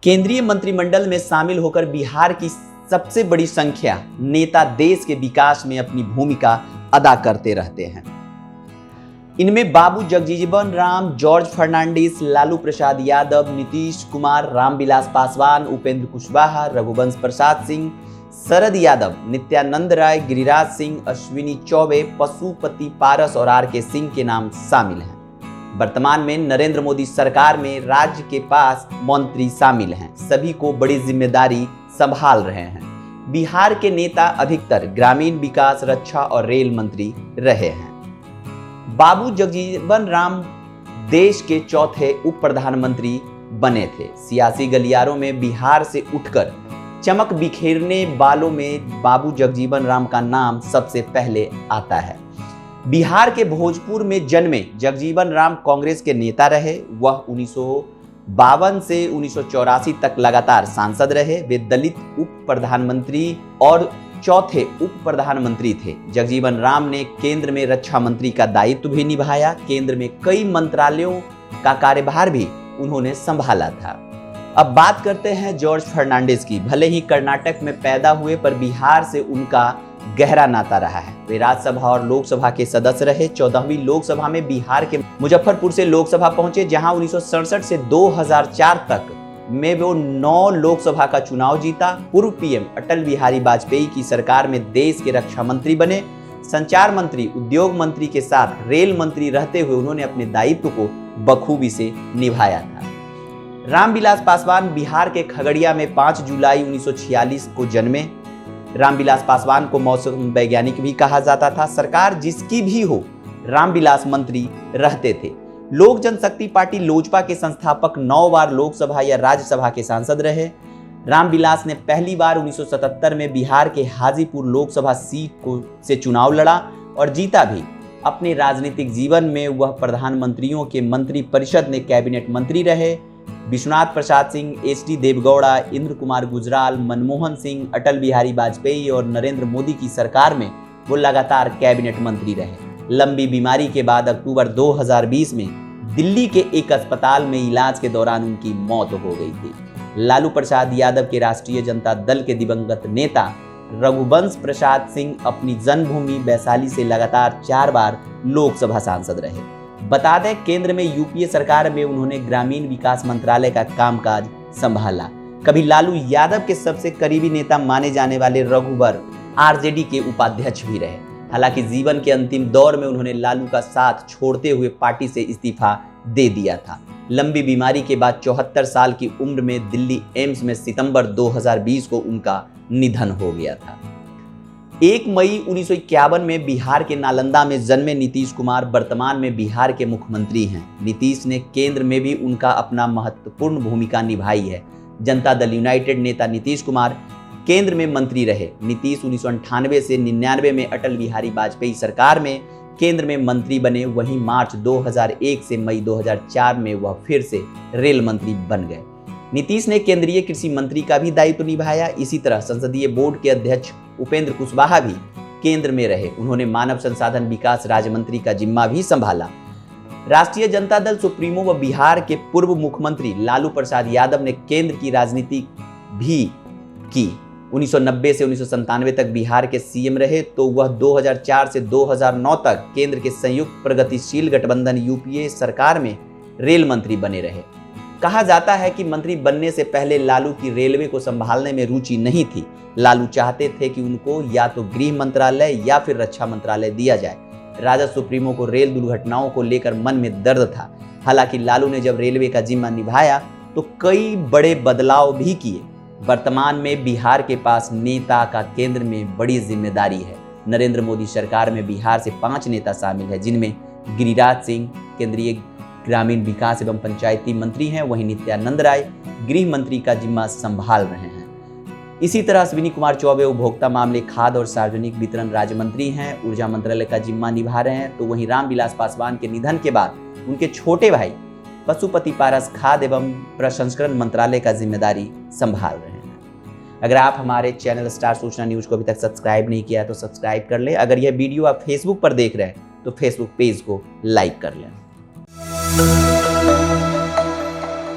केंद्रीय मंत्रिमंडल में शामिल होकर बिहार की सबसे बड़ी संख्या नेता देश के विकास में अपनी भूमिका अदा करते रहते हैं। इनमें बाबू जगजीवन राम, जॉर्ज फर्नांडिस, लालू प्रसाद यादव, नीतीश कुमार, रामविलास पासवान, उपेंद्र कुशवाहा, रघुवंश प्रसाद सिंह, शरद यादव, नित्यानंद राय, गिरिराज सिंह, अश्विनी चौबे, पशुपति पारस और आर के सिंह के नाम शामिल हैं। वर्तमान में नरेंद्र मोदी सरकार में राज्य के पास मंत्री शामिल हैं। सभी को बड़ी जिम्मेदारी संभाल रहे हैं। बिहार के नेता अधिकतर ग्रामीण विकास, रक्षा और रेल मंत्री रहे हैं। बाबू जगजीवन राम देश के चौथे उप प्रधानमंत्री बने थे। सियासी गलियारों में बिहार से उठकर चमक बिखेरने वालों में बाबू जगजीवन राम का नाम सबसे पहले आता है। बिहार के भोजपुर में जन्मे जगजीवन राम कांग्रेस के नेता रहे। वह 1952 से 1984 तक लगातार सांसद रहे। वे दलित उप प्रधानमंत्री और चौथे उप प्रधानमंत्री थे। जगजीवन राम ने केंद्र में रक्षा मंत्री का दायित्व भी निभाया। केंद्र में कई मंत्रालयों का कार्यभार भी उन्होंने संभाला था। अब बात करते हैं जॉर्ज फर्नांडिस की। भले ही कर्नाटक में पैदा हुए पर बिहार से उनका गहरा नाता रहा है। वे राज्यसभा और लोकसभा के सदस्य रहे। 14वीं लोकसभा में बिहार के मुजफ्फरपुर से लोकसभा पहुंचे, जहां 1967 से 2004 तक में वो 9 लोकसभा का चुनाव जीता। पूर्व पीएम अटल बिहारी वाजपेयी की सरकार में देश के रक्षा मंत्री बने। संचार मंत्री, उद्योग मंत्री के साथ रेल मंत्री रहते हुए उन्होंने अपने दायित्व को बखूबी से निभाया था। रामविलास पासवान बिहार के खगड़िया में 5 जुलाई 1946 को जन्मे। रामविलास पासवान को मौसम वैज्ञानिक भी कहा जाता था। सरकार जिसकी भी हो, रामविलास मंत्री रहते थे। लोक जनशक्ति पार्टी लोजपा के संस्थापक 9 बार लोकसभा या राज्यसभा के सांसद रहे। रामविलास ने पहली बार 1977 में बिहार के हाजीपुर लोकसभा सीट से चुनाव लड़ा और जीता भी। अपने राजनीतिक जीवन में वह प्रधानमंत्रियों के मंत्री परिषद में कैबिनेट मंत्री रहे। विश्वनाथ प्रसाद सिंह, एच.डी. देवगौड़ा, इंद्र कुमार गुजराल, मनमोहन सिंह, अटल बिहारी वाजपेयी और नरेंद्र मोदी की सरकार में वो लगातार कैबिनेट मंत्री रहे। लंबी बीमारी के बाद अक्टूबर 2020 में दिल्ली के एक अस्पताल में इलाज के दौरान उनकी मौत हो गई थी। लालू प्रसाद यादव के राष्ट्रीय जनता दल के दिवंगत नेता रघुवंश प्रसाद सिंह अपनी जन्मभूमि वैशाली से लगातार 4 बार लोकसभा सांसद रहे। बता दें, केंद्र में यूपीए सरकार में उन्होंने ग्रामीण विकास मंत्रालय का कामकाज संभाला। कभी लालू यादव के सबसे करीबी नेता माने जाने वाले रघुवर आरजेडी के उपाध्यक्ष भी रहे। हालांकि जीवन के अंतिम दौर में उन्होंने लालू का साथ छोड़ते हुए पार्टी से इस्तीफा दे दिया था। लंबी बीमारी के बाद 74 साल की उम्र में दिल्ली एम्स में सितंबर 2020 को उनका निधन हो गया था। 1 मई 1951 में बिहार के नालंदा में जन्मे नीतीश कुमार वर्तमान में बिहार के मुख्यमंत्री हैं। नीतीश ने केंद्र में भी उनका अपना महत्वपूर्ण भूमिका निभाई है। जनता दल यूनाइटेड नेता नीतीश कुमार केंद्र में मंत्री रहे। नीतीश 1998 से 99 में अटल बिहारी वाजपेयी सरकार में केंद्र में मंत्री बने। वहीं मार्च 2001 से मई 2004 में वह फिर से रेल मंत्री बन गए। नीतीश ने केंद्रीय कृषि मंत्री का भी दायित्व निभाया। इसी तरह संसदीय बोर्ड के अध्यक्ष उपेंद्र कुशवाहा भी केंद्र में रहे। उन्होंने मानव संसाधन विकास राज्य मंत्री का जिम्मा भी संभाला। राष्ट्रीय जनता दल सुप्रीमो व बिहार के पूर्व मुख्यमंत्री लालू प्रसाद यादव ने केंद्र की राजनीति भी की। 1990 से 1997 तक बिहार के सीएम रहे, तो वह 2004 से 2009 तक केंद्र के संयुक्त प्रगतिशील गठबंधन यूपीए सरकार में रेल मंत्री बने रहे। कहा जाता है कि मंत्री बनने से पहले लालू की रेलवे को संभालने में रुचि नहीं थी। लालू चाहते थे कि उनको या तो गृह मंत्रालय या फिर रक्षा मंत्रालय दिया जाए। राजद सुप्रीमो को रेल दुर्घटनाओं को लेकर मन में दर्द था। हालांकि लालू ने जब रेलवे का जिम्मा निभाया तो कई बड़े बदलाव भी किए। वर्तमान में बिहार के पास नेता का केंद्र में बड़ी जिम्मेदारी है। नरेंद्र मोदी सरकार में बिहार से 5 नेता शामिल है, जिनमें गिरिराज सिंह केंद्रीय ग्रामीण विकास एवं पंचायती मंत्री हैं। वहीं नित्यानंद राय गृह मंत्री का जिम्मा संभाल रहे हैं। इसी तरह अश्विनी कुमार चौबे उपभोक्ता मामले, खाद्य और सार्वजनिक वितरण राज्य मंत्री हैं, ऊर्जा मंत्रालय का जिम्मा निभा रहे हैं। तो वहीं रामविलास पासवान के निधन के बाद उनके छोटे भाई पशुपति पारस खाद्य एवं प्रसंस्करण मंत्रालय का जिम्मेदारी संभाल रहे हैं। अगर आप हमारे चैनल स्टार सूचना न्यूज को अभी तक सब्सक्राइब नहीं किया तो सब्सक्राइब कर लें। अगर यह वीडियो आप फेसबुक पर देख रहे हैं तो फेसबुक पेज को लाइक कर लें।